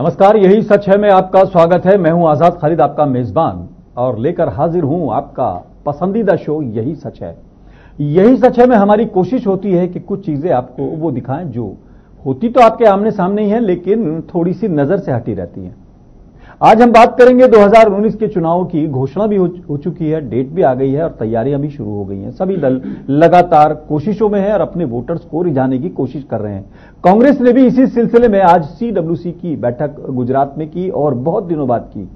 नमस्कार, यही सच है में आपका स्वागत है। मैं हूं आजाद खालिद, आपका मेजबान, और लेकर हाजिर हूं आपका पसंदीदा शो यही सच है। यही सच है में हमारी कोशिश होती है कि कुछ चीजें आपको वो दिखाएं जो होती तो आपके आमने सामने ही है, लेकिन थोड़ी सी नजर से हटी रहती है। आज हम बात करेंगे 2019 के चुनाव की। घोषणा भी हो चुकी है, डेट भी आ गई है और तैयारियां भी शुरू हो गई हैं। सभी दल लगातार कोशिशों में है और अपने वोटर्स को रिझाने की कोशिश कर रहे हैं। कांग्रेस ने भी इसी सिलसिले में आज CWC की बैठक गुजरात में की और बहुत दिनों बाद की।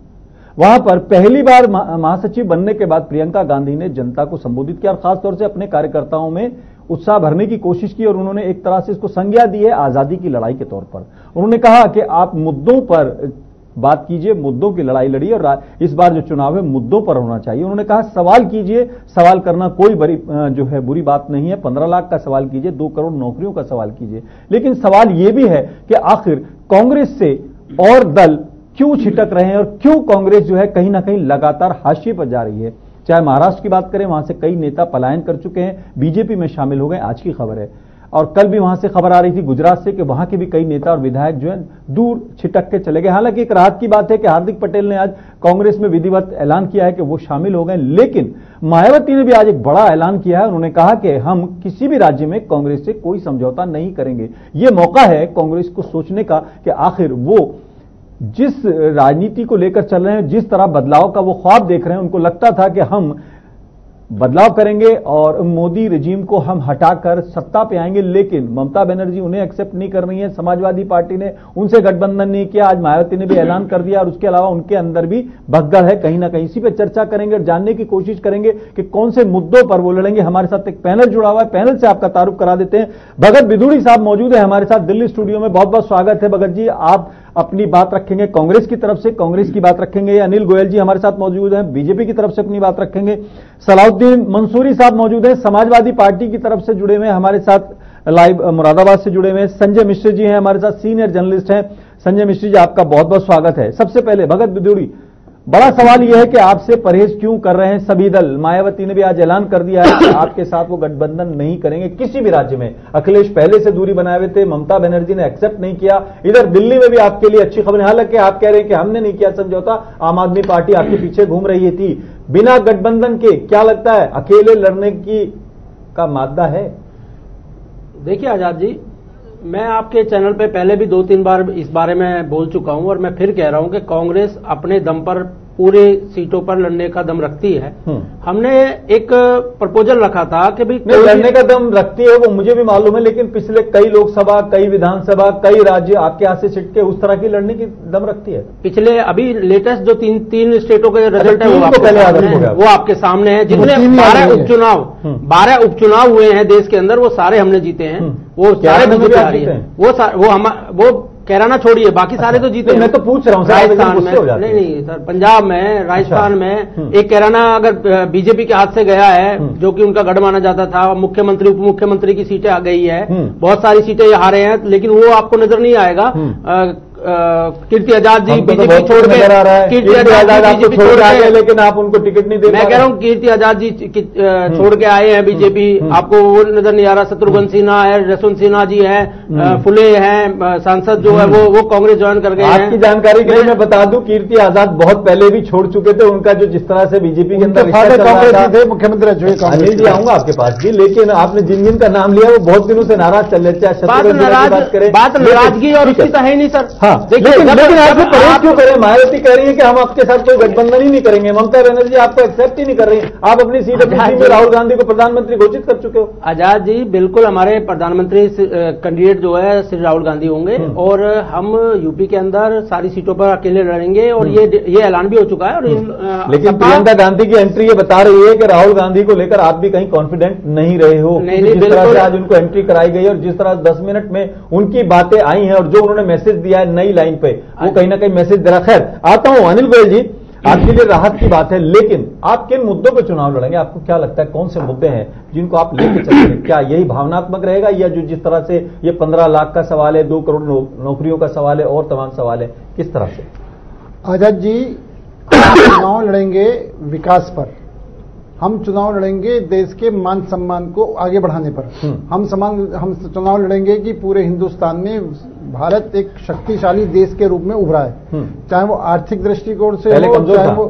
वहां पर पहली बार महासचिव बनने के बाद प्रियंका गांधी ने जनता को संबोधित किया और खासतौर से अपने कार्यकर्ताओं में उत्साह भरने की कोशिश की और उन्होंने एक तरह से इसको संज्ञा दी है आजादी की लड़ाई के तौर पर। उन्होंने कहा कि आप मुद्दों पर बात कीजिए, मुद्दों की लड़ाई लड़िए और इस बार जो चुनाव है मुद्दों पर होना चाहिए। उन्होंने कहा सवाल कीजिए, सवाल करना कोई बुरी बात नहीं है। 15 लाख का सवाल कीजिए, 2 करोड़ नौकरियों का सवाल कीजिए, लेकिन सवाल यह भी है कि आखिर कांग्रेस से और दल क्यों छिटक रहे हैं और क्यों कांग्रेस जो है कहीं ना कहीं लगातार हाशिए पर जा रही है। चाहे महाराष्ट्र की बात करें, वहां से कई नेता पलायन कर चुके हैं, बीजेपी में शामिल हो गए, आज की खबर है। और कल भी वहां से खबर आ रही थी गुजरात से कि वहां के भी कई नेता और विधायक जो है दूर छिटक के चले गए। हालांकि एक राहत की बात है कि हार्दिक पटेल ने आज कांग्रेस में विधिवत ऐलान किया है कि वो शामिल हो गए, लेकिन मायावती ने भी आज एक बड़ा ऐलान किया है। उन्होंने कहा कि हम किसी भी राज्य में कांग्रेस से कोई समझौता नहीं करेंगे। ये मौका है कांग्रेस को सोचने का कि आखिर वो जिस राजनीति को लेकर चल रहे हैं, जिस तरह बदलाव का वो ख्वाब देख रहे हैं, उनको लगता था कि हम बदलाव करेंगे और मोदी रेजिम को हम हटाकर सत्ता पे आएंगे, लेकिन ममता बनर्जी उन्हें एक्सेप्ट नहीं कर रही है। समाजवादी पार्टी ने उनसे गठबंधन नहीं किया, आज मायावती ने भी ऐलान कर दिया और उसके अलावा उनके अंदर भी भगदड़ है कहीं ना कहीं। इसी पे चर्चा करेंगे और जानने की कोशिश करेंगे कि कौन से मुद्दों पर वो लड़ेंगे। हमारे साथ एक पैनल जुड़ा हुआ है, पैनल से आपका तारुफ करा देते हैं। भगत बिदुड़ी साहब मौजूद है हमारे साथ दिल्ली स्टूडियो में। बहुत बहुत स्वागत है भगत जी। आप अपनी बात रखेंगे कांग्रेस की तरफ से, कांग्रेस की बात रखेंगे। अनिल गोयल जी हमारे साथ मौजूद हैं, बीजेपी की तरफ से अपनी बात रखेंगे। सलाउद्दीन मंसूरी साहब मौजूद हैं, समाजवादी पार्टी की तरफ से जुड़े हुए हैं, हमारे साथ लाइव मुरादाबाद से जुड़े हुए हैं। संजय मिश्र जी हैं हमारे साथ, सीनियर जर्नलिस्ट हैं। संजय मिश्र जी आपका बहुत बहुत स्वागत है। सबसे पहले भगत बिदुड़ी, बड़ा सवाल यह है कि आपसे परहेज क्यों कर रहे हैं सभी दल? मायावती ने भी आज ऐलान कर दिया है कि आपके साथ वो गठबंधन नहीं करेंगे किसी भी राज्य में। अखिलेश पहले से दूरी बनाए हुए थे, ममता बनर्जी ने एक्सेप्ट नहीं किया। इधर दिल्ली में भी आपके लिए अच्छी खबर है, हालांकि आप कह रहे हैं कि हमने नहीं किया समझौता, आम आदमी पार्टी आपके पीछे घूम रही थी। बिना गठबंधन के क्या लगता है अकेले लड़ने की का मादा है? देखिए आजाद जी, मैं आपके चैनल पे पहले भी 2-3 बार इस बारे में बोल चुका हूं और मैं फिर कह रहा हूं कि कांग्रेस अपने दम पर पूरे सीटों पर लड़ने का दम रखती है। हमने एक प्रपोजल रखा था कि भी लड़ने का दम रखती है, वो मुझे भी मालूम है, लेकिन पिछले कई लोकसभा, कई विधानसभा, कई राज्य आपके हाथ से छिटके उस तरह की लड़ने की दम रखती है। पिछले अभी लेटेस्ट जो तीन स्टेटों के रिजल्ट है वो आपके सामने है। जितने 12 उपचुनाव हुए हैं देश के अंदर, वो सारे हमने जीते हैं। वो सारे बीजेपी आ रही है। वो कैराना छोड़िए, बाकी सारे तो जीते। मैं तो पूछ रहा हूँ राजस्थान में, नहीं सर, पंजाब में, राजस्थान में एक कैराना अगर बीजेपी के हाथ से गया है, जो कि उनका गढ़ माना जाता था, मुख्यमंत्री उप मुख्यमंत्री की सीटें आ गई है, बहुत सारी सीटें हारे हैं, लेकिन वो आपको नजर नहीं आएगा। कीर्ति आजाद जी बीजेपी छोड़ के, कीर्ति आजाद बीजेपी छोड़ के आए, लेकिन आप उनको टिकट नहीं दे। मैं कह रहा हूँ कीर्ति आजाद जी छोड़ के आए हैं बीजेपी, आपको वो नजर नहीं आ रहा। शत्रुघ्न सिन्हा है, यशवंत सिन्हा जी है, फुले हैं सांसद जो है वो कांग्रेस ज्वाइन कर गए हैं। आपकी जानकारी के लिए मैं बता दूं, कीर्ति आजाद बहुत पहले भी छोड़ चुके थे। उनका जो जिस तरह से बीजेपी के अंदर कांग्रेस थे, मुख्यमंत्री अनिल जी आऊंगा आपके पास भी, लेकिन आपने जिन जिन का नाम लिया वो बहुत दिनों से नाराज चल रहे थे। बात नाराजगी और उसकी तो है नहीं सर। लेकिन आपको परहेज क्यों करें? मायावती कह रही है कि हम आपके साथ कोई गठबंधन ही नहीं करेंगे। ममता बनर्जी आपको एक्सेप्ट ही नहीं कर रही। आप अपनी CWC में राहुल गांधी को प्रधानमंत्री घोषित कर चुके हो। आजाद जी, बिल्कुल हमारे प्रधानमंत्री कैंडिडेट जो है श्री राहुल गांधी होंगे और हम यूपी के अंदर सारी सीटों पर अकेले लड़ेंगे और ये ऐलान भी हो चुका है। और लेकिन प्रियंका गांधी की एंट्री ये बता रही है कि राहुल गांधी को लेकर आप भी कहीं कॉन्फिडेंट नहीं रहे हो। जिस तरह से आज उनको एंट्री कराई गई और जिस तरह 10 मिनट में उनकी बातें आई हैं और जो उन्होंने मैसेज दिया है नई लाइन पे, वो कहीं ना कहीं मैसेज दे रहा। खैर, आता हूं अनिल गोयल जी, आपके लिए राहत की बात है, लेकिन आप किन मुद्दों पर चुनाव लड़ेंगे? आपको क्या लगता है कौन से मुद्दे हैं जिनको आप लेके चलेंगे? क्या यही भावनात्मक रहेगा या जो जिस तरह से ये 15 लाख का सवाल है, 2 करोड़ नौकरियों का सवाल है और तमाम सवाल है, किस तरह से? आजाद जी, हम चुनाव लड़ेंगे विकास पर, हम चुनाव लड़ेंगे देश के मान सम्मान को आगे बढ़ाने पर। हम चुनाव लड़ेंगे कि पूरे हिंदुस्तान में भारत एक शक्तिशाली देश के रूप में उभरा है, चाहे वो आर्थिक दृष्टिकोण से पहले हो, कमजोर चाहे था। वो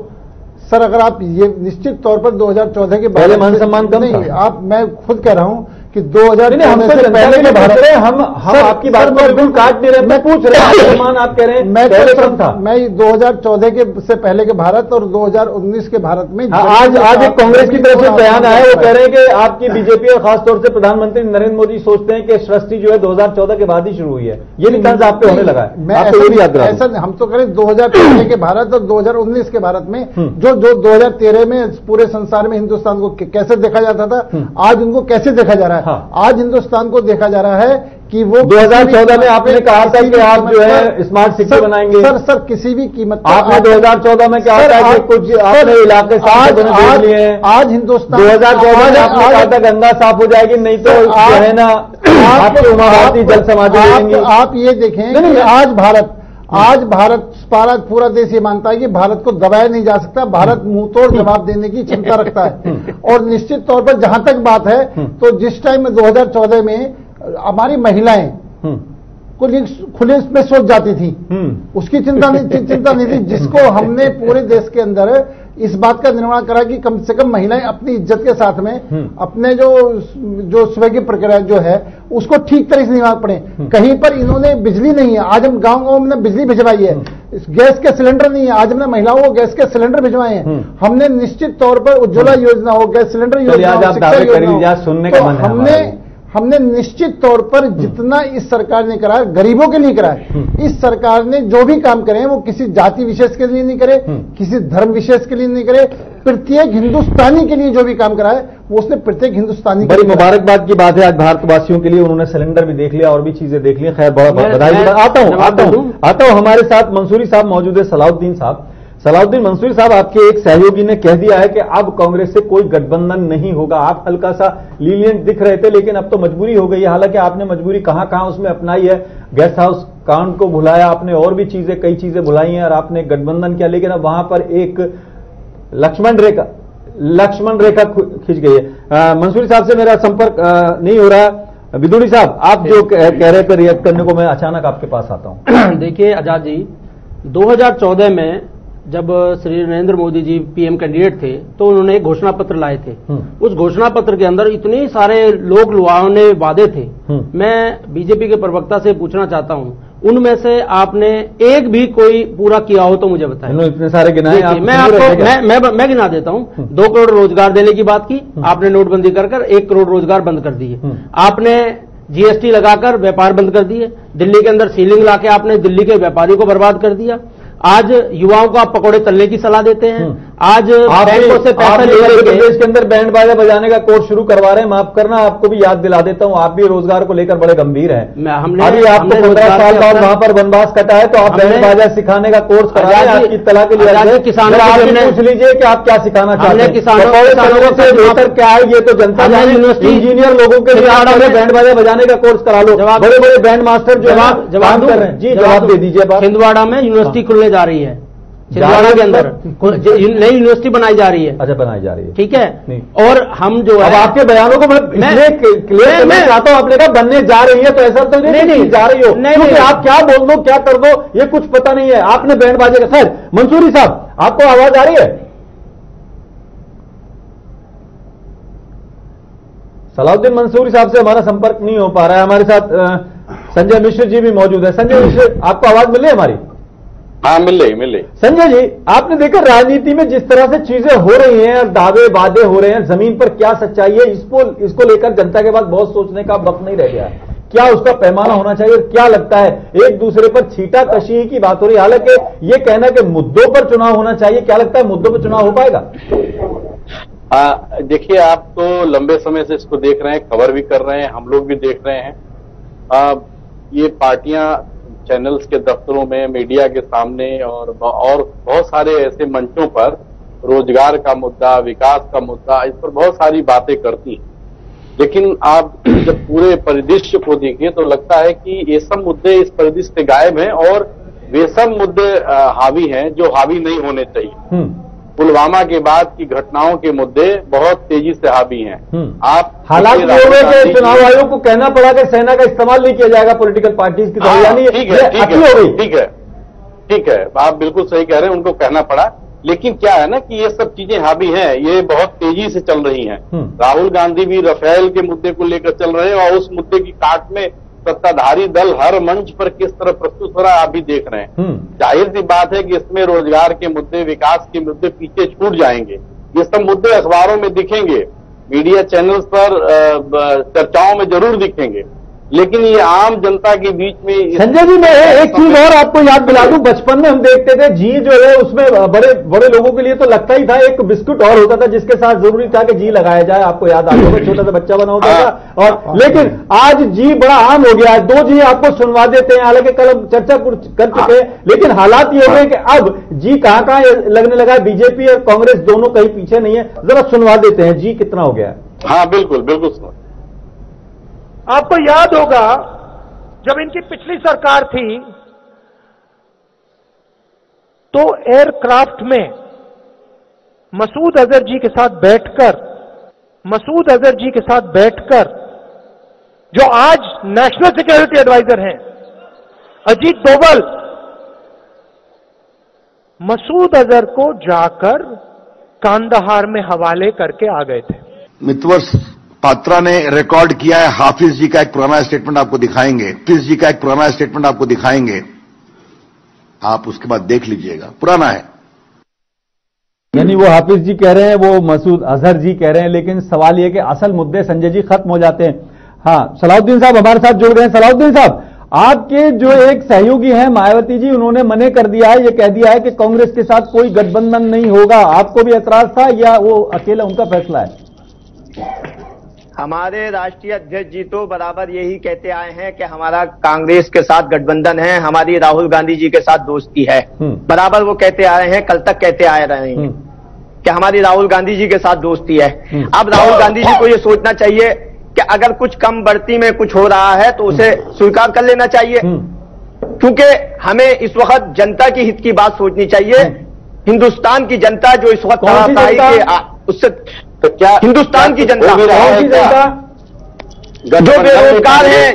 सर, अगर आप ये निश्चित तौर पर 2014 के पहले मान सम्मान कम नहीं, था। आप मैं खुद कह रहा हूं कि 2014 हम तो से पहले के भारत हम आपकी बात को बिल्कुल काट नहीं रहे, मैं पूछ रहा हूं सम्मान आप कह रहे हैं पहले कम था। मैं 2014 के से पहले के भारत और 2019 के भारत में आज एक कांग्रेस की तरफ से बयान आया, वो कह रहे हैं कि आपकी बीजेपी और खासतौर से प्रधानमंत्री नरेंद्र मोदी सोचते हैं कि सृष्टि जो है 2014 के बाद ही शुरू हुई है। ये भी तंज आप पे होने लगा है, आपको ये भी याद रहा। ऐसा हम तो करें 2014 के भारत और 2019 के भारत में जो 2013 में पूरे संसार में हिंदुस्तान को कैसे देखा जाता था, आज उनको कैसे देखा जा रहा है। आज हिंदुस्तान को देखा जा रहा है कि वो 2014 में आपने कहा था कि आप जो है स्मार्ट सिटी बनाएंगे। सर किसी भी कीमत आपने 2014 में कहा था कि कुछ आपने इलाके साफ देख लिए हैं। आज हिंदुस्तान 2014 में आपने कहा था गंगा साफ हो जाएगी, नहीं तो जो है ना आपकी उमावती जल समाधि देंगे। आप ये देखें कि आज भारत पूरा देश ये मानता है कि भारत को दबाया नहीं जा सकता, भारत मुंहतोड़ जवाब देने की क्षमता रखता है। और निश्चित तौर पर जहां तक बात है, तो जिस टाइम में 2014 में हमारी महिलाएं खुले में सोच जाती थी, उसकी चिंता नहीं थी, जिसको हमने पूरे देश के अंदर इस बात का निर्माण करा कि कम से कम महिलाएं अपनी इज्जत के साथ में अपने जो सुबह की प्रक्रिया जो है उसको ठीक तरह से निभा पड़े। कहीं पर इन्होंने बिजली नहीं है, आज हम गांव में बिजली भिजवाई है, गैस के सिलेंडर नहीं है, आज हमने महिलाओं को गैस के सिलेंडर भिजवाए हैं। हमने निश्चित तौर पर उज्ज्वला योजना हो, गैस सिलेंडर योजना हो, शिक्षा योजना हो, हमने निश्चित तौर पर जितना इस सरकार ने करा गरीबों के लिए करा है। इस सरकार ने जो भी काम करे वो किसी जाति विशेष के लिए नहीं करे, किसी धर्म विशेष के लिए नहीं करे, प्रत्येक हिंदुस्तानी के लिए जो भी काम करा है वो उसने प्रत्येक हिंदुस्तानी बड़ी मुबारकबाद की बात है आज भारतवासियों के लिए, उन्होंने सिलेंडर भी देख लिया और भी चीजें देख ली। खैर बड़ा बधाई। आता हूं हमारे साथ मंसूरी साहब मौजूद है, सलाउद्दीन साहब। सलाउद्दीन मंसूरी साहब, आपके एक सहयोगी ने कह दिया है कि अब कांग्रेस से कोई गठबंधन नहीं होगा। आप हल्का सा लीनियंट दिख रहे थे, लेकिन अब तो मजबूरी हो गई है। हालांकि आपने मजबूरी कहां कहां उसमें अपनाई है, गेस्ट हाउस कांड को भुलाया आपने, और भी कई चीजें भुलाई हैं और आपने गठबंधन किया, लेकिन अब वहां पर एक लक्ष्मण रेखा खिंच गई है। मंसूरी साहब से मेरा संपर्क नहीं हो रहा। विदुड़ी साहब, आप जो कह रहे थे रिएक्ट करने को, मैं अचानक आपके पास आता हूं। देखिए आजाद जी, 2014 में जब श्री नरेंद्र मोदी जी पीएम कैंडिडेट थे तो उन्होंने एक घोषणा पत्र लाए थे। उस घोषणा पत्र के अंदर इतने सारे लोग लुभावने वादे थे। मैं बीजेपी के प्रवक्ता से पूछना चाहता हूं, उनमें से आपने एक भी कोई पूरा किया हो तो मुझे बताएं। इतने सारे गिनाए आप? मैं आपको मैं गिना देता हूं। 2 करोड़ रोजगार देने की बात की आपने, नोटबंदी कर 1 करोड़ रोजगार बंद कर दिए। आपने जीएसटी लगाकर व्यापार बंद कर दिए। दिल्ली के अंदर सीलिंग लाके आपने दिल्ली के व्यापारियों को बर्बाद कर दिया। आज युवाओं को आप पकौड़े तलने की सलाह देते हैं। आज बैंकों से पैसा लेकर प्रदेश के अंदर बैंड बाजा बजाने का कोर्स शुरू करवा रहे हैं। माफ करना, आपको भी याद दिला देता हूं, आप भी रोजगार को लेकर बड़े गंभीर हैं। अभी आपको 15 साल बाद वहां पर वनवास कटा है, तो आप बैंड बाजा सिखाने का कोर्स करा रहे हैं। आपकी इत्तला के लिए किसानों पूछ लीजिए कि आप क्या सिखाना चाहते हैं। किसानों से बेहतर क्या है ये तो जनता जाने। इंजीनियर लोगों के लिए बैंड बाजा बजाने का कोर्स करा लो। बड़े बड़े बैंड मास्टर जो जवाब कर रहे हैं, जी जवाब दे दीजिए। छिंदवाड़ा में यूनिवर्सिटी खुलने जा रही है, छिंदवाड़ा के अंदर नई यूनिवर्सिटी बनाई जा रही है। अच्छा, बनाई जा रही है, ठीक है। और हम जो अब आपके बयानों को मैं क्लियर करना चाहता हूं। आपने कहा बनने जा रही है, तो ऐसा तो नहीं जा रही हो, क्योंकि आप क्या बोल दो क्या कर दो ये कुछ पता नहीं है। आपने बैंड बाजे का खैर। मंसूरी साहब, आपको आवाज आ रही है? सलाउद्दीन मंसूरी साहब से हमारा संपर्क नहीं हो पा रहा है। हमारे साथ संजय मिश्र जी भी मौजूद है। संजय मिश्र, आपको आवाज मिल रही है हमारी? हाँ, मिल रही। संजय जी, आपने देखा राजनीति में जिस तरह से चीजें हो रही हैं, दावे वादे हो रहे हैं, जमीन पर क्या सच्चाई है, इसको लेकर जनता के पास बहुत सोचने का वक्त नहीं रह गया है। क्या उसका पैमाना होना चाहिए? क्या लगता है, एक दूसरे पर छीटा कशी की बात हो रही है, हालांकि ये कहना कि मुद्दों पर चुनाव होना चाहिए, क्या लगता है मुद्दों पर चुनाव हो पाएगा? देखिए, आप तो लंबे समय से इसको देख रहे हैं, कवर भी कर रहे हैं, हम लोग भी देख रहे हैं। ये पार्टियां चैनल्स के दफ्तरों में, मीडिया के सामने और बहुत सारे ऐसे मंचों पर रोजगार का मुद्दा, विकास का मुद्दा, इस पर बहुत सारी बातें करती हैं। लेकिन आप जब पूरे परिदृश्य को देखिए तो लगता है कि ये सब मुद्दे इस परिदृश्य से गायब हैं और वे सब मुद्दे हावी हैं जो हावी नहीं होने चाहिए। पुलवामा के बाद की घटनाओं के मुद्दे बहुत तेजी से हावी हैं। आप हालांकि लोगों के चुनाव आयोग को कहना पड़ा कि सेना का इस्तेमाल नहीं किया जाएगा पॉलिटिकल पार्टीज की तरह, यानी ठीक है, आप बिल्कुल सही कह रहे हैं, उनको कहना पड़ा। लेकिन क्या है ना कि ये सब चीजें हावी हैं, ये बहुत तेजी से चल रही हैं। राहुल गांधी भी राफेल के मुद्दे को लेकर चल रहे हैं और उस मुद्दे की काट में सत्ताधारी दल हर मंच पर किस तरह प्रस्तुत हो रहा है आप भी देख रहे हैं। जाहिर सी बात है कि इसमें रोजगार के मुद्दे, विकास के मुद्दे पीछे छूट जाएंगे। ये सब मुद्दे अखबारों में दिखेंगे, मीडिया चैनल्स पर चर्चाओं में जरूर दिखेंगे, लेकिन ये आम जनता के बीच में। संजय जी, मैं एक चीज और आपको याद दिला दूं, बचपन में हम देखते थे जी जो है उसमें बड़े बड़े लोगों के लिए तो लगता ही था, एक बिस्कुट और होता था जिसके साथ जरूरी था कि जी लगाया जाए, आपको याद आ होगा, छोटा सा बच्चा बना होता था। और लेकिन आज जी बड़ा आम हो गया है, 2 जी आपको सुनवा देते हैं, हालांकि कल हम चर्चा कर चुके हैं, लेकिन हालात ये हो गए कि अब जी कहां कहां लगने लगा है, बीजेपी और कांग्रेस दोनों कहीं पीछे नहीं है, जरा सुनवा देते हैं जी कितना हो गया है। हाँ बिल्कुल बिल्कुल सुनो। आपको याद होगा जब इनकी पिछली सरकार थी तो एयरक्राफ्ट में मसूद अजहर जी के साथ बैठकर जो आज नेशनल सिक्योरिटी एडवाइजर हैं अजीत डोभाल, मसूद अजहर को जाकर कांदाहार में हवाले करके आ गए थे। मितवर्ष पात्रा ने रिकॉर्ड किया है, हाफिज जी का एक पुराना स्टेटमेंट आपको दिखाएंगे, आप उसके बाद देख लीजिएगा, पुराना है। यानी वो हाफिज जी कह रहे हैं, वो मसूद अजहर जी कह रहे हैं, लेकिन सवाल यह कि असल मुद्दे संजय जी खत्म हो जाते हैं। हाँ, सलाउद्दीन साहब हमारे साथ जुड़ गए हैं। सलाउद्दीन साहब, आपके जो एक सहयोगी हैं मायावती जी, उन्होंने मने कर दिया है, ये कह दिया है कि कांग्रेस के साथ कोई गठबंधन नहीं होगा, आपको भी एतराज था या वो अकेला उनका फैसला है? हमारे राष्ट्रीय अध्यक्ष जी तो बराबर यही कहते आए हैं कि हमारा कांग्रेस के साथ गठबंधन है, हमारी राहुल गांधी जी के साथ दोस्ती है। बराबर वो कहते आ रहे हैं, कल तक कहते आ रहे हैं कि हमारी राहुल गांधी जी के साथ दोस्ती है। अब राहुल गांधी जी को ये सोचना चाहिए कि अगर कुछ कम बढ़ती में कुछ हो रहा है तो उसे स्वीकार कर लेना चाहिए, क्योंकि हमें इस वक्त जनता की हित की बात सोचनी चाहिए। हिंदुस्तान की जनता जो इस वक्त उससे तो क्या हिंदुस्तान की जनता, जो बेरोजगार है,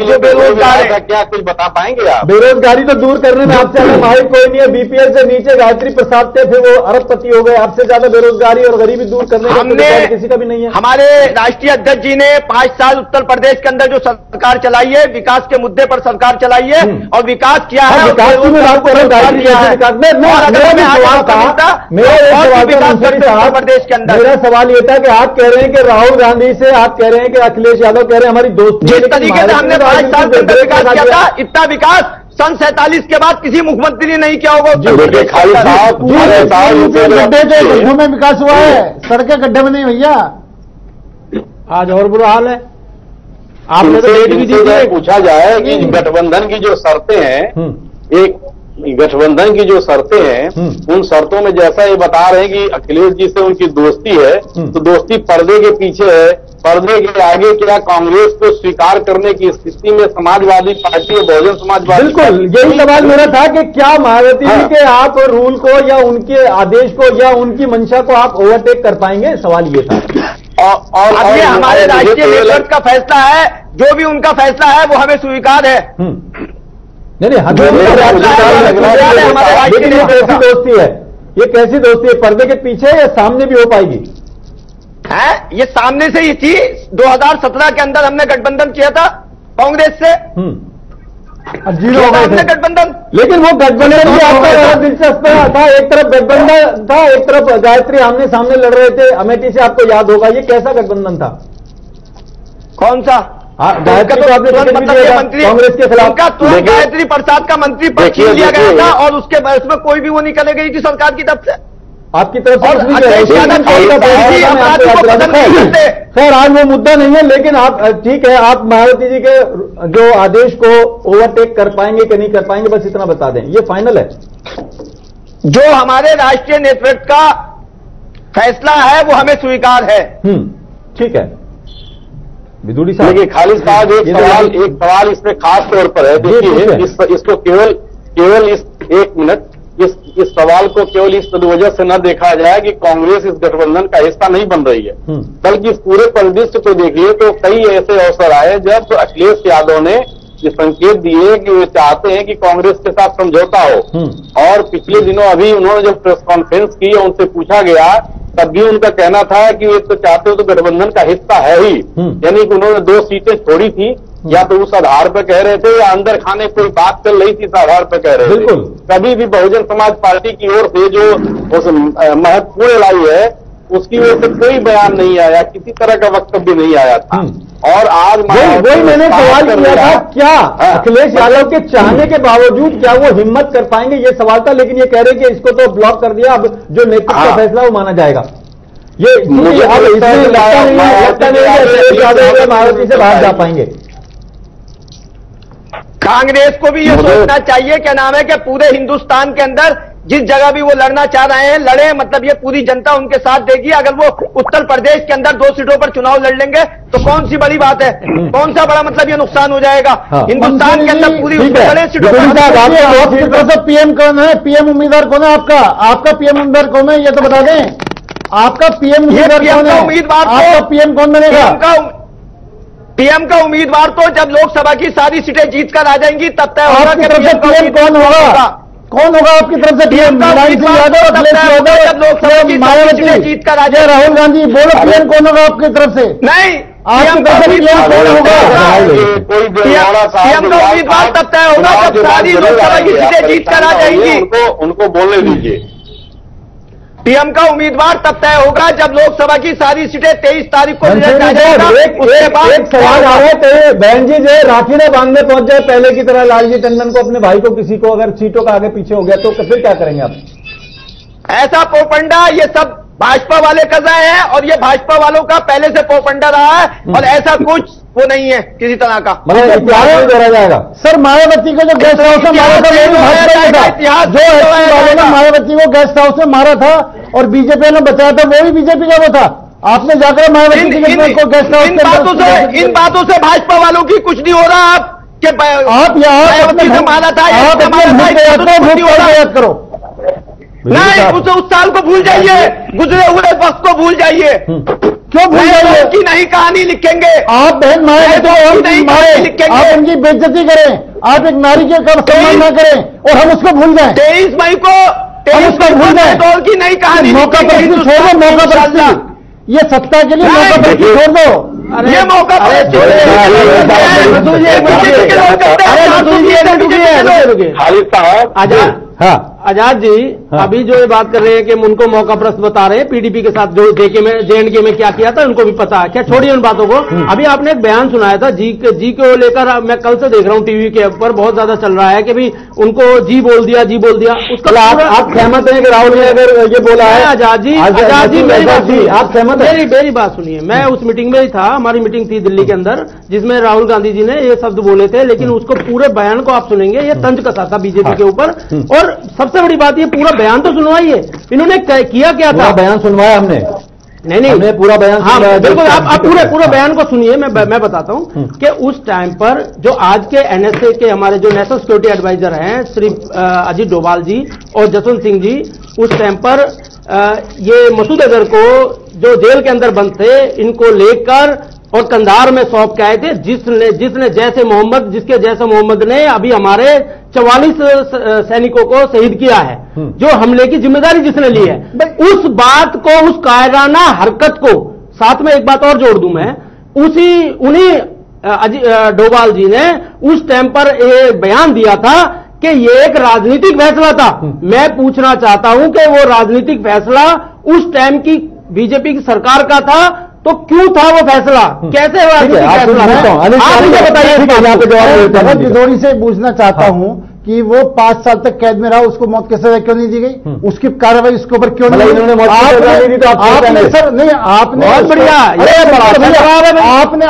क्या कुछ बता पाएंगे आप? बेरोजगारी तो दूर करने में आपसे ज्यादा माहिर कोई नहीं है। बीपीएल से नीचे गायत्री प्रसाद थे, फिर वो अरबपति हो गए। आपसे ज्यादा बेरोजगारी और गरीबी दूर करने का किसी का भी नहीं है। हमारे राष्ट्रीय अध्यक्ष जी ने 5 साल उत्तर प्रदेश के अंदर जो सरकार चलाई है, विकास के मुद्दे पर सरकार चलाई है और विकास किया है। प्रदेश के अंदर मेरा सवाल ये था कि आप कह रहे हैं कि राहुल गांधी से, आप कह रहे हैं कि अखिलेश यादव कह रहे हैं हमारी दोस्ती, जिस तरीके से हमने 5 साल के अंदर विकास किया था, इतना विकास सन 47 के बाद किसी मुख्यमंत्री ने नहीं किया होगा। गड्ढों में विकास हुआ है, सड़कें गड्ढे में नहीं भैया। आज और बुरा हाल है। आपने तो डेट भी दी थी। पूछा जाए कि गठबंधन की जो शर्तें हैं, एक गठबंधन की जो शर्तें हैं, उन शर्तों में जैसा ये बता रहे हैं कि अखिलेश जी से उनकी दोस्ती है, तो दोस्ती पर्दे के पीछे है, पर्दे के आगे क्या कांग्रेस को स्वीकार करने की स्थिति में समाजवादी पार्टी और बहुजन समाज पार्टी? बिल्कुल, यही सवाल मेरा था कि क्या मायावती जी के आप रूल को या उनके आदेश को या उनकी मंशा को आप ओवरटेक कर पाएंगे? सवाल ये था। और ये हमारे राष्ट्रीय नेतृत्व का फैसला है, जो भी उनका फैसला है वो हमें स्वीकार है। नहीं, लेकिन ये कैसी दोस्ती है? ये कैसी दोस्ती है? पर्दे के पीछे या सामने भी हो पाएगी? है, ये सामने से ही थी। 2017 के अंदर हमने गठबंधन किया था कांग्रेस से, हमने गठबंधन। लेकिन वो गठबंधन भी आपका बड़ा दिलचस्प था। एक तरफ गठबंधन था, एक तरफ गायत्री आमने सामने लड़ रहे थे अमेठी से, आपको याद होगा। ये कैसा गठबंधन था? कौन सा? गायत्री को आपने मंत्री कांग्रेस के खिलाफ गायत्री प्रसाद का मंत्री पद छीन लिया गया था और उसके उसमें कोई भी वो नहीं करे गई थी सरकार की तरफ से, आपकी तरफ से। खैर, आज वो मुद्दा नहीं है, लेकिन आप ठीक है, आप मायावती जी के जो आदेश को ओवरटेक कर पाएंगे कि नहीं कर पाएंगे, बस इतना बता दें। ये फाइनल है। जो हमारे राष्ट्रीय नेतृत्व का फैसला है वो हमें स्वीकार है। ठीक है विदुड़ी साहब। देखिए खालिद साहब, एक सवाल इसमें खास तौर पर है। देखिए इसको केवल इस 1 मिनट, इस इस सवाल को केवल इस वजह से न देखा जाए कि कांग्रेस इस गठबंधन का हिस्सा नहीं बन रही है, बल्कि इस पूरे परिदृश्य को देखिए तो कई ऐसे अवसर आए जब अखिलेश यादव ने ये संकेत दिए कि वे चाहते हैं कि कांग्रेस के साथ समझौता हो। और पिछले दिनों अभी उन्होंने जब प्रेस कॉन्फ्रेंस की, उनसे पूछा गया, तब भी उनका कहना था कि वे तो चाहते हो तो गठबंधन का हिस्सा है ही, यानी कि उन्होंने 2 सीटें छोड़ी थी, या तो उस आधार पर कह रहे थे या अंदर खाने कोई बात चल रही थी इस आधार पर कह रहे थे। कभी भी बहुजन समाज पार्टी की ओर से जो उस महत्वपूर्ण लाई है उसकी ओर से कोई बयान नहीं आया, किसी तरह का वक्तव्य नहीं आया था। और आज वही मैंने सवाल किया था, क्या अखिलेश यादव के चाहने के बावजूद क्या वो हिम्मत कर पाएंगे, ये सवाल था। लेकिन ये कह रहे कि इसको तो ब्लॉक कर दिया, अब जो नेतृत्व का फैसला वो माना जाएगा। ये मुझे अब इसमें लगता नहीं है अखिलेश यादव मायावती से बाहर जा पाएंगे। कांग्रेस को भी ये सोचना चाहिए, क्या नाम है, कि पूरे हिंदुस्तान के अंदर जिस जगह भी वो लड़ना चाह रहे हैं लड़े, मतलब ये पूरी जनता उनके साथ देगी। अगर वो उत्तर प्रदेश के अंदर 2 सीटों पर चुनाव लड़ लेंगे तो कौन सी बड़ी बात है, कौन सा बड़ा मतलब ये नुकसान हो जाएगा। हिंदुस्तान के अंदर पूरी बड़े सीटों पर पीएम कौन है, पीएम उम्मीदवार कौन है आपका पीएम उम्मीदवार कौन है, ये तो बता दें। आपका पीएम उम्मीदवार कौन है, उम्मीदवार आपका पीएम कौन बनेगा? पीएम का उम्मीदवार तो जब लोकसभा की सारी सीटें जीतकर आ जाएंगी तब तय होगा कि पीएम कौन होगा, कौन होगा आपकी तरफ से पीएम? मुलायम सिंह यादव, अखिलेश यादव, मायावती, जीतकर आ जाए राहुल गांधी, बोलो पीएम कौन होगा आपकी तरफ से? नहीं, आपकी तरफ से पीएम कौन होगा? पीएम का उम्मीदवार तब तय होगा जब सारी लोकसभा की सीटें जीतकर आ जाएंगी। उनको बोलने दीजिए। पीएम का उम्मीदवार तब तय होगा जब लोकसभा की सारी सीटें 23 तारीख को एक सवाल आ रहा है, बहन जी जो राखी ने बांधने पहुंच जाए पहले की तरह लालजी टंडन को, अपने भाई को, किसी को अगर सीटों का आगे पीछे हो गया तो फिर क्या करेंगे आप? ऐसा पोपंडा ये सब भाजपा वाले कर रहे हैं, और ये भाजपा वालों का पहले से पोपंडा रहा है, और ऐसा कुछ वो नहीं है किसी तरह का। मतलब इतिहास नहीं दोहराया जाएगा। सर मायावती को जो गेस्ट हाउस में मारा था वो भी भाजपा का था, जो एसपी वालों ने मायावती को गेस्ट हाउस में मारा था और बीजेपी ने बचाया था, वो भी बीजेपी का वो था। आपने जाकर मायावती को गेस्ट हाउस इन बातों से भाजपा वालों की कुछ नहीं हो रहा। आप मायावती से मारा था, याद करो नहीं, उस साल को भूल जाइए, गुजरे हुए वक्त को भूल जाइए। क्यों भूल जाइए? की नहीं कहानी लिखेंगे आप, बहन मायावती लिखेंगे, आप उनकी बेइज्जती करें, आप एक नारी के सम्मान न करें और हम उसको भूल जाएं। 23 मई को भूल जाए की नई कहानी, मौका पर छोड़ो, मौका पर ये सत्ता के लिए मौका पर छोड़ दो, ये मौका पर आजाद जी अभी जो ये बात कर रहे हैं कि उनको मौका प्रस्त बता रहे हैं, पीडीपी के साथ जो जेएनके में क्या किया था उनको भी पता है। क्या छोड़िए उन बातों को। अभी आपने एक बयान सुनाया था जी को लेकर, मैं कल से देख रहा हूँ टीवी के ऊपर बहुत ज्यादा चल रहा है कि भाई उनको जी बोल दिया। उसका आप सहमत हैं कि राहुल ने अगर ये बोला है? आजाद जी आप सहमत हैं? मेरी बात सुनिए, मैं उस मीटिंग में ही था, हमारी मीटिंग थी दिल्ली के अंदर जिसमें राहुल गांधी जी ने ये शब्द बोले थे, लेकिन उसको पूरे बयान को आप सुनेंगे, ये तंज कसा था बीजेपी के ऊपर। और सबसे बड़ी बात ये पूरा बयान तो सुनवाइए, इन्होंने किया क्या था? बयान सुनवाया हमने, नहीं हमने पूरा बयान सुनवाया। बिल्कुल, आप पूरे बयान को सुनिए। मैं बताता हूं कि उस टाइम पर जो आज के एनएसए के हमारे जो नेशनल सिक्योरिटी एडवाइजर हैं श्री अजीत डोभाल जी और जसवंत सिंह जी, उस टाइम पर ये मसूद अजहर को जो जेल के अंदर बंद थे, इनको लेकर और कंधार में सौंप के आए थे, जिसके जैसे मोहम्मद ने अभी हमारे 44 सैनिकों को शहीद किया है, जो हमले की जिम्मेदारी जिसने ली है। उस बात को, उस कायराना हरकत को, साथ में एक बात और जोड़ दूं मैं, उन्हीं डोभाल जी ने उस टाइम पर एक बयान दिया था कि ये एक राजनीतिक फैसला था। मैं पूछना चाहता हूं कि वो राजनीतिक फैसला उस टाइम की बीजेपी की सरकार का था, तो क्यों था वो फैसला, कैसे हुआ? आप मुझे बताइए। जोड़ी से पूछना चाहता हूं कि वो 5 साल तक कैद में रहा, उसको मौत की सजा क्यों नहीं दी गई? उसकी कार्रवाई उसके ऊपर क्यों नहीं? आपने सर नहीं, आपने बहुत बढ़िया,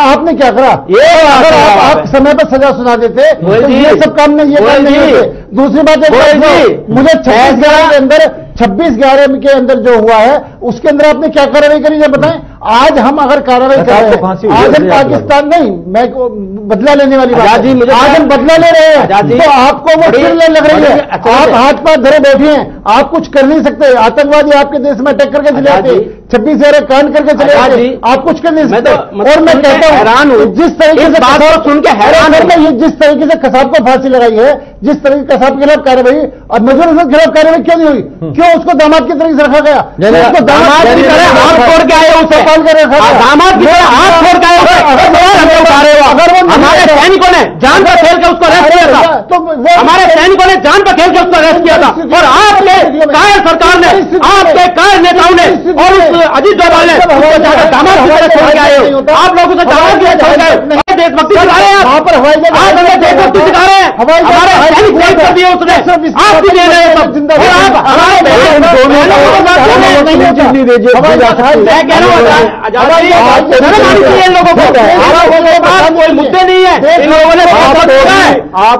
आपने क्या करा? ये अगर आप समय पर सजा सुना देते तो ये सब काम नहीं, ये काम नहीं होते। दूसरी बात मुझे 26/11 के अंदर 26/11 के अंदर जो हुआ है उसके अंदर आपने क्या कार्रवाई करी है बताएं। आज हम अगर कार्रवाई कर रहे हैं, आज हम पाकिस्तान नहीं, मैं बदला लेने वाली बात जी, आज हम बदला ले रहे हैं तो आपको वो फिर लग रही है। आप हाथ पाथ धरे बैठे हैं, आप कुछ कर नहीं सकते। आतंकवादी आपके देश में अटैक करके चले आते, 26/11 कांड करके चले आते, आप कुछ कर नहीं सकते। और मैं कहता हूं हैरान हूं जिस तरीके से बात सुन के हैरान है, ये जिस तरीके से कसाब को फांसी लगाई है, जिस तरीके से कसाब के खिलाफ कार्रवाई और मजदूर के खिलाफ कार्रवाई क्यों नहीं हुई? क्यों उसको दामाद की तरीके से रखा गया? उसको दामाद की तरह हाथ छोड़ के आए, उसे दामाद की तरह हाथ छोड़ के आए। अगर वो हमारे सैनिकों ने जान पर खेल के उसको अरेस्ट किया था, तो हमारे सैनिकों ने जान पर खेल के उसको अरेस्ट किया था, और आपके कायर सरकार ने, आपके कायर नेताओं ने और उस अजीत डोभाल ने उसको जाकर दामाद की तरह छोड़ के आए हो। आप लोग उसे दामाद की तरह छोड़ गए। देशभक्ति सिखा रहे हैं, वहां पर हवाई जहाज आप हमें देशभक्ति सिखा रहे हैं, हमारे सैनिक शहीद कर दिए उसने, आप भी दे रहे हैं सब। और आप हमारे मैं कह रहा हूं लोगों को कोई मुद्दे नहीं है, इन लोगों ने आप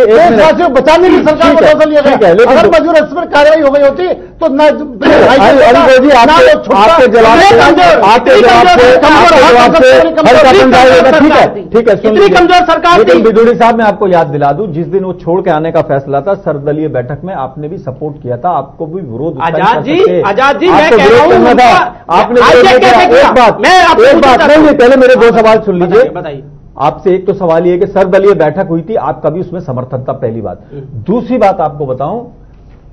देशवासियों बचाने की सरकार को फैसला लिया गया। अगर मजदूर इस पर कार्रवाई हो गई होती तो न ठीक है, इतनी कमजोर सरकार। लेकिन बिदुड़ी साहब मैं आपको याद दिला दूं, जिस दिन वो छोड़ के आने का फैसला था सर्वदलीय बैठक में, आपने भी सपोर्ट किया था, आपको भी विरोध। आजाद जी मैं कह रहा हूं आपने एक बात नहीं, पहले मेरे दो सवाल सुन लीजिए। बताइए। आपसे एक तो सवाल ये कि सर्वदलीय बैठक हुई थी, आपका भी उसमें समर्थन था, पहली बात। दूसरी बात आपको बताऊं,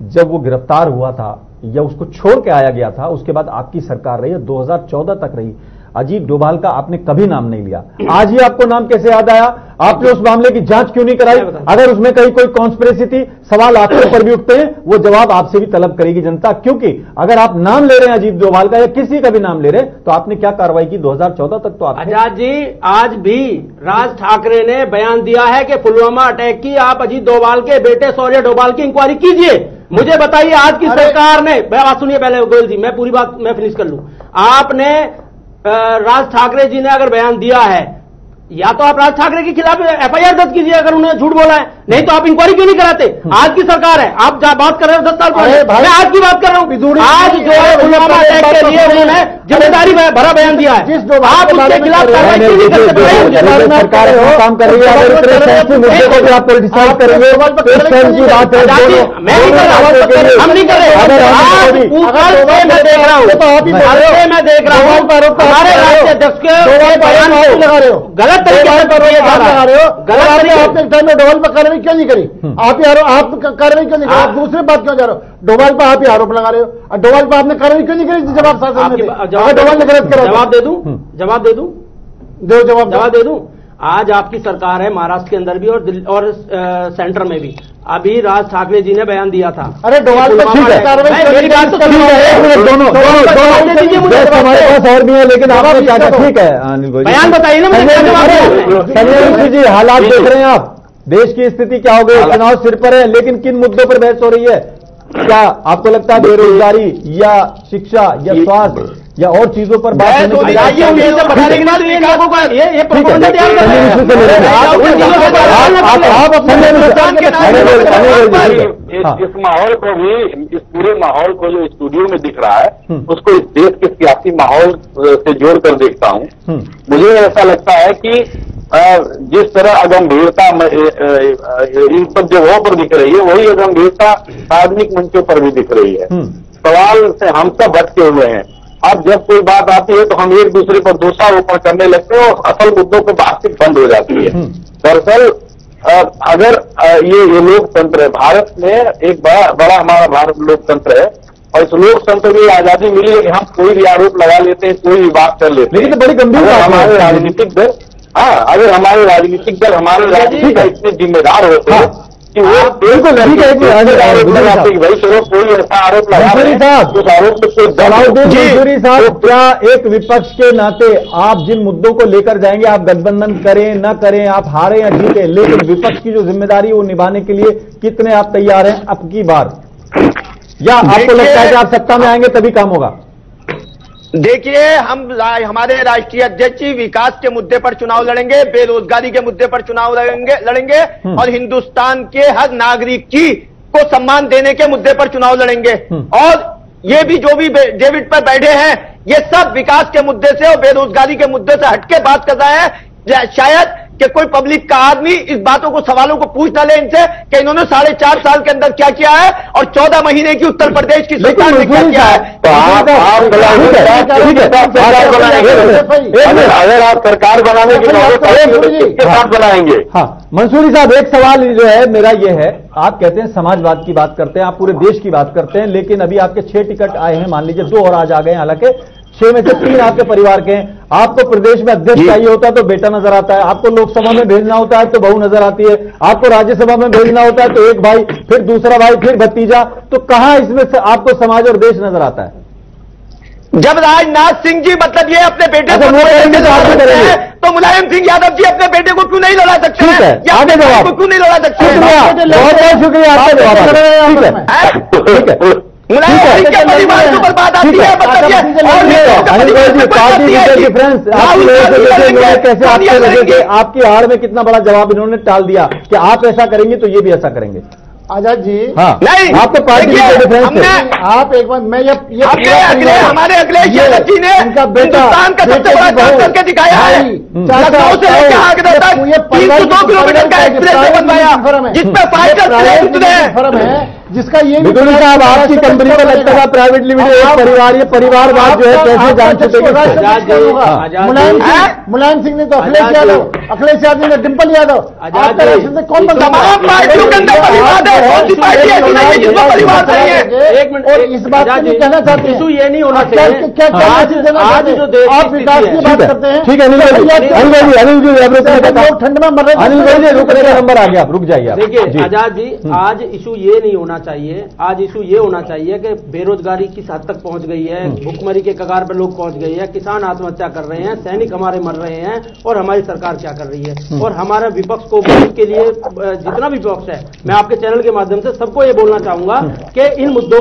जब वो गिरफ्तार हुआ था या उसको छोड़ के आया गया था, उसके बाद आपकी सरकार रही है, 2014 तक रही। अजीत डोभाल का आपने कभी नाम नहीं लिया। आज ही आपको नाम कैसे याद आया? आपने उस मामले की जांच क्यों नहीं कराई? अगर उसमें कहीं कोई कॉन्स्पिरेसी थी, सवाल आपके ऊपर भी उठते हैं, वो जवाब आपसे भी तलब करेगी जनता। क्योंकि अगर आप नाम ले रहे हैं अजीत डोभाल का या किसी का भी नाम ले रहे हैं, तो आपने क्या कार्रवाई की 2014 तक? तो आप आजाद जी, आज भी राज ठाकरे ने बयान दिया है कि पुलवामा अटैक की आप अजीत डोभाल के बेटे शौर्य डोभाल की इंक्वायरी कीजिए। मुझे बताइए, आज की सरकार ने, बात सुनिए पहले गोयल जी, मैं पूरी बात मैं फिनिश कर लूं। आपने राज ठाकरे जी ने अगर बयान दिया है, या तो आप राज ठाकरे के खिलाफ एफआईआर दर्ज कीजिए अगर उन्होंने झूठ बोला है, नहीं तो आप इंक्वायरी क्यों नहीं कराते? आज की सरकार है, आप बात कर रहे हो 10 साल पहले, मैं आज की बात कर रहा हूं। आज जो है पुलवामा अटैक के लिए उन्होंने जिम्मेदारी भरा बयान दिया है, आप उसके खिलाफ कार्रवाई क्यों नहीं करते? सरकार काम कर रही है, अगर मुद्दे को भी आप पॉलिटिसाइज करेंगे की बात है। मैं नहीं कर रहा, हम नहीं कर रहे। मैं देख रहा हूं, मैं देख रहा हूं हमारे राज्य अध्यक्ष के बयान लगा रहे हो, गलत तरीके से लगा रहे हो, गलत तरीके। आपने टाइम में डोभाल पर कार्रवाई क्यों नहीं करी? आप कार्रवाई क्यों नहीं करी? आप दूसरे बात क्यों जा रहे हो? डोभाल पर आप ही आरोप लगा रहे हो, और डोभाल पर आपने कार्रवाई क्यों नहीं करी जब आप शासन में थे? डोभाल ने गलत करा। जवाब दे दूं, जवाब दे दूं, जवाब दे दूं। आज आपकी सरकार है महाराष्ट्र के अंदर भी और सेंटर में भी। अभी राज ठाकरे जी ने बयान दिया था। अरे डोभाल पे कार्रवाई, मेरी बात तो दोनों हमारे पास और भी है, लेकिन आपने क्या कहा? ठीक है, बयान बताइए ना मुझे। जी, हालात देख रहे हैं आप, देश की स्थिति क्या हो गई, चुनाव सिर पर है, लेकिन किन मुद्दों पर बहस हो रही है? क्या आपको लगता है बेरोजगारी या शिक्षा या स्वास्थ्य या और चीजों पर बात होने के लिए बताने के बाद ये लोगों का ये प्रोपोगेंडा तैयार कर रहे हैं। इस माहौल को भी, इस पूरे माहौल को जो स्टूडियो में दिख रहा है, उसको इस देश के सियासी माहौल से जोड़कर देखता हूँ। मुझे ऐसा लगता है कि जिस तरह अगंभीरता इन सब जगहों पर दिख रही है, वही अगंभीरता सार्वजनिक मंचों पर भी दिख रही है। सवाल से हम सब भटके हुए हैं। अब जब कोई बात आती है तो हम एक दूसरे पर दोषारोपण करने लगते हैं और असल मुद्दों पर बातचीत बंद हो जाती है। दरअसल अगर ये लोकतंत्र है, भारत में एक बड़ा हमारा भारत लोकतंत्र है, और इस लोकतंत्र में आजादी मिली है कि हम कोई भी आरोप लगा लेते हैं, कोई भी बात कर लेते हैं। लेकिन तो बड़ी गंभीर हमारे राजनीतिक दल, अगर हमारे राजनीतिक दल हमारे राजनीति का इतने जिम्मेदार होते हैं कि वो बिल्कुल ठीक है भाई चलो कोई ऐसा आरोप लगा रहे हैं, उस आरोप में कोई जलाउद्दीन साहब, क्या एक विपक्ष के नाते आप जिन मुद्दों को लेकर जाएंगे, आप गठबंधन करें न करें, आप हारे या जीते, लेकिन विपक्ष की जो जिम्मेदारी है वो निभाने के लिए कितने आप तैयार हैं अब की बार? या आपको लगता है कि आप सत्ता में आएंगे तभी काम होगा? देखिए, हमारे राष्ट्रीय अध्यक्ष जी विकास के मुद्दे पर चुनाव लड़ेंगे, बेरोजगारी के मुद्दे पर चुनाव लड़ेंगे और हिंदुस्तान के हर नागरिक को सम्मान देने के मुद्दे पर चुनाव लड़ेंगे। और ये भी जो भी डेविड पर बैठे हैं, ये सब विकास के मुद्दे से और बेरोजगारी के मुद्दे से हटके बात कर रहा है। शायद कि कोई पब्लिक का आदमी इस बातों को, सवालों को पूछ ना ले इनसे कि इन्होंने 4.5 साल के अंदर क्या किया है और 14 महीने की उत्तर प्रदेश की सरकार ने क्या किया है। तो अगर आप सरकार बनाने के साथ बनाएंगे। हाँ, मंसूरी साहब, एक सवाल जो है मेरा ये है, आप कहते हैं समाजवाद की बात करते हैं, आप पूरे देश की बात करते हैं, लेकिन अभी आपके 6 टिकट आए हैं, मान लीजिए 2 और आज आ गए, हालांकि 6 में से 3 आपके परिवार के हैं। आपको प्रदेश में अध्यक्ष चाहिए होता है तो बेटा नजर आता है, आपको लोकसभा में भेजना होता है तो बहू नजर आती है, आपको राज्यसभा में भेजना होता है तो एक भाई, फिर दूसरा भाई, फिर भतीजा, तो कहां इसमें से आपको समाज और देश नजर आता है? जब राजनाथ सिंह जी मतलब ये अपने बेटे को तो मुलायम सिंह यादव जी अपने बेटे को क्यों नहीं लड़ा सकते हैं? आगे जवाब क्यों नहीं लड़ा सकते? बहुत बहुत शुक्रिया आपका जवाब। ठीक है, मुलायम सिंह के परिवार के ऊपर बात आती है, कैसे आपके लगे कि आपकी हार में कितना बड़ा जवाब इन्होंने टाल दिया कि आप ऐसा करेंगे तो ये भी ऐसा करेंगे। आजाद जी, हाँ, नहीं, आपको पार्टी के डिफरेंस है। आप एक बार, मैं ये हमारे अखिलेश यादव जी ने हिंदुस्तान का सबसे बड़ा काम करके दिखाया है। लखनऊ से लेकर आगरा तक 302 किलोमीटर का एक्सप्रेस बनवाया, जिसमें फाइटर फर्म है, जिसका ये मिथुन साहब, आपकी कंपनी को लगता था प्राइवेट लिमिटेड एक परिवार, ये परिवारवाद जो है कैसे जान चुके? मुलायम सिंह ने तो अखिलेश यादव ने डिंपल यादव, आपका राष्ट्र कौन बंदा? पार्टियों के अंदर परिवार है, कौन सी पार्टी ऐसी नहीं है जिसमें परिवार नहीं है? एक मिनट, और इस बात को कहना चाहते हैं, इशू ये नहीं होना चाहिए। क्या मैसेज देना चाहते हैं? आप विकास की बात करते हैं, ठीक है, अनिल जी लोग ठंड में मर रहे हैं। अनिल जी, रुकने का नंबर आ गया, आप रुक जाइए। देखिए आजाद जी, आज इशू ये नहीं होना चाहिए, आज इशू ये होना चाहिए कि बेरोजगारी किस हद तक पहुंच गई है, भूखमरी के कगार पर लोग पहुंच गए हैं, किसान आत्महत्या कर रहे हैं, सैनिक हमारे मर रहे हैं, और हमारी सरकार क्या कर रही है। और हमारा विपक्ष को के लिए जितना भी विपक्ष है, मैं आपके चैनल के माध्यम से सबको ये बोलना चाहूंगा कि इन मुद्दों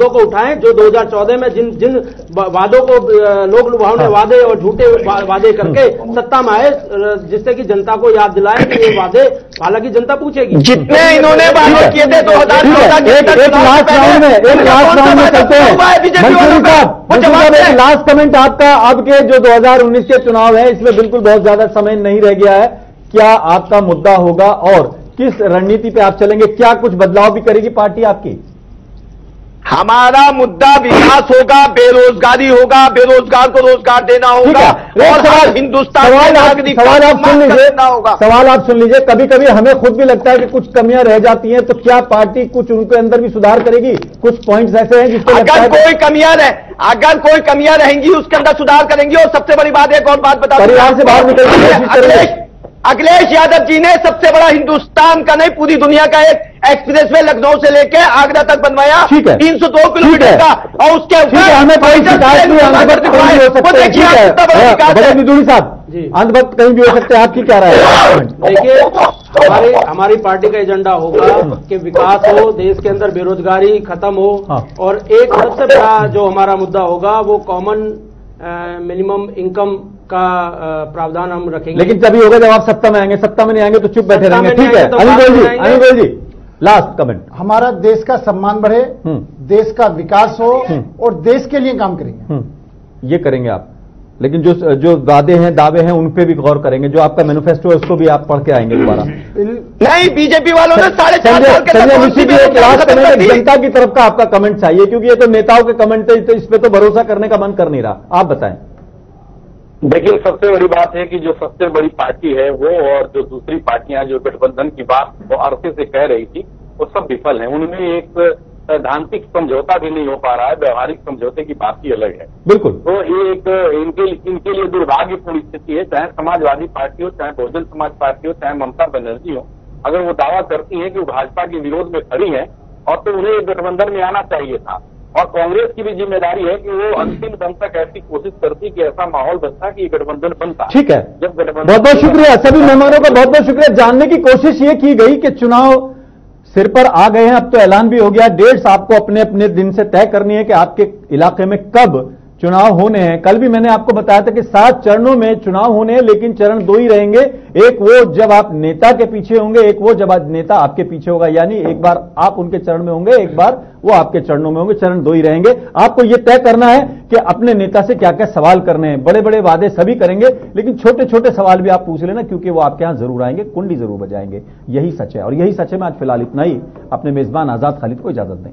को उठाएं जो 2014 में जिन वादों को लोग लुभावने वादे और झूठे वादे करके सत्ता में आए, जिससे कि जनता को याद दिलाए कि ये वादे, हालांकि जनता पूछेगी जितने इन्होंने वादे किए थे 2014 एक लास्ट राउंड में चलते हैं। एक लास्ट कमेंट आपका, अब के जो 2019 के चुनाव है इसमें बिल्कुल बहुत ज्यादा समय नहीं रह गया है, क्या आपका मुद्दा होगा और किस रणनीति पे आप चलेंगे? क्या कुछ बदलाव भी करेगी पार्टी आपकी? हमारा मुद्दा विकास होगा, बेरोजगारी होगा, बेरोजगार को रोजगार देना होगा और हिंदुस्तान के नागरिक सवाल आप सुन लीजिए, सवाल आप सुन लीजिए। कभी कभी हमें खुद भी लगता है कि कुछ कमियां रह जाती हैं, तो क्या पार्टी कुछ उनके अंदर भी सुधार करेगी? कुछ पॉइंट्स ऐसे हैं जिसको अगर कोई कमियां रहेंगी उसके अंदर सुधार करेंगी। और सबसे बड़ी बात, एक और बात बता दूं, परिवार से बाहर निकलने की कोशिश करेंगे। अखिलेश यादव जी ने सबसे बड़ा हिंदुस्तान का नहीं पूरी दुनिया का एक एक्सप्रेसवे लखनऊ से लेकर आगरा तक बनवाया, 302 किलोमीटर का, और उसके हमें कोई शिकायत नहीं, अंधभक्त कहीं भी हो सकते हैं। मिथुन साहब, अंधभक्त कहीं भी हो सकते हैं, आपकी क्या राय है? देखिए, हमारी पार्टी का एजेंडा होगा कि विकास हो, देश के अंदर बेरोजगारी खत्म हो, और एक सबसे बड़ा जो हमारा मुद्दा होगा वो कॉमन मिनिमम इनकम का प्रावधान हम रखेंगे। लेकिन तभी होगा जब आप सत्ता में आएंगे, सत्ता में नहीं आएंगे तो चुप बैठे रहेंगे। ठीक है, अनिल गोयल जी, लास्ट कमेंट। हमारा देश का सम्मान बढ़े, देश का विकास हो और देश के लिए काम करेंगे। ये करेंगे आप, लेकिन जो वादे हैं, दावे हैं, उन पे भी गौर करेंगे। जो आपका मैनिफेस्टो है उसको भी आप पढ़ के आएंगे दोबारा। नहीं, बीजेपी वालों ने 4.5 साल के लास्ट कमेंट जनता की तरफ का आपका कमेंट चाहिए, क्योंकि ये तो नेताओं के कमेंट थे, तो इस पे तो भरोसा करने का मन कर नहीं रहा। आप बताएं। देखिए, सबसे बड़ी बात है कि जो सबसे बड़ी पार्टी है वो, और जो दूसरी पार्टियां जो गठबंधन की बात वो अरसे से कह रही थी, वो सब विफल है। उनमें एक सैद्धांतिक समझौता भी नहीं हो पा रहा है, व्यवहारिक समझौते की बात ही अलग है। बिल्कुल, तो ये एक इनके लिए दुर्भाग्यपूर्ण स्थिति है। चाहे समाजवादी पार्टी हो, चाहे बहुजन समाज पार्टी हो, चाहे ममता बनर्जी हो, अगर वो दावा करती है कि वो भाजपा के विरोध में खड़ी है, और तो उन्हें गठबंधन में आना चाहिए था। और कांग्रेस की भी जिम्मेदारी है कि वो अंतिम दम तक ऐसी कोशिश करती कि ऐसा माहौल बनता कि गठबंधन बनता। ठीक है, जब गठबंधन। बहुत बहुत शुक्रिया सभी मेहमानों का, बहुत बहुत शुक्रिया। जानने की कोशिश ये की गई कि चुनाव सिर पर आ गए हैं, अब तो ऐलान भी हो गया। डेट्स आपको अपने अपने दिन से तय करनी है कि आपके इलाके में कब चुनाव होने हैं। कल भी मैंने आपको बताया था कि 7 चरणों में चुनाव होने हैं, लेकिन चरण 2 ही रहेंगे। एक वो जब आप नेता के पीछे होंगे, एक वो जब नेता आपके पीछे होगा, यानी एक बार आप उनके चरण में होंगे, एक बार वो आपके चरणों में होंगे। चरण 2 ही रहेंगे। आपको यह तय करना है कि अपने नेता से क्या क्या सवाल करने हैं। बड़े बड़े वादे सभी करेंगे, लेकिन छोटे छोटे सवाल भी आप पूछ लेना, क्योंकि वो आपके यहां जरूर आएंगे, कुंडी जरूर बजाएंगे। यही सच है, और यही सच है। मैं आज फिलहाल इतना ही, अपने मेजबान आजाद खालिद को इजाजत दें।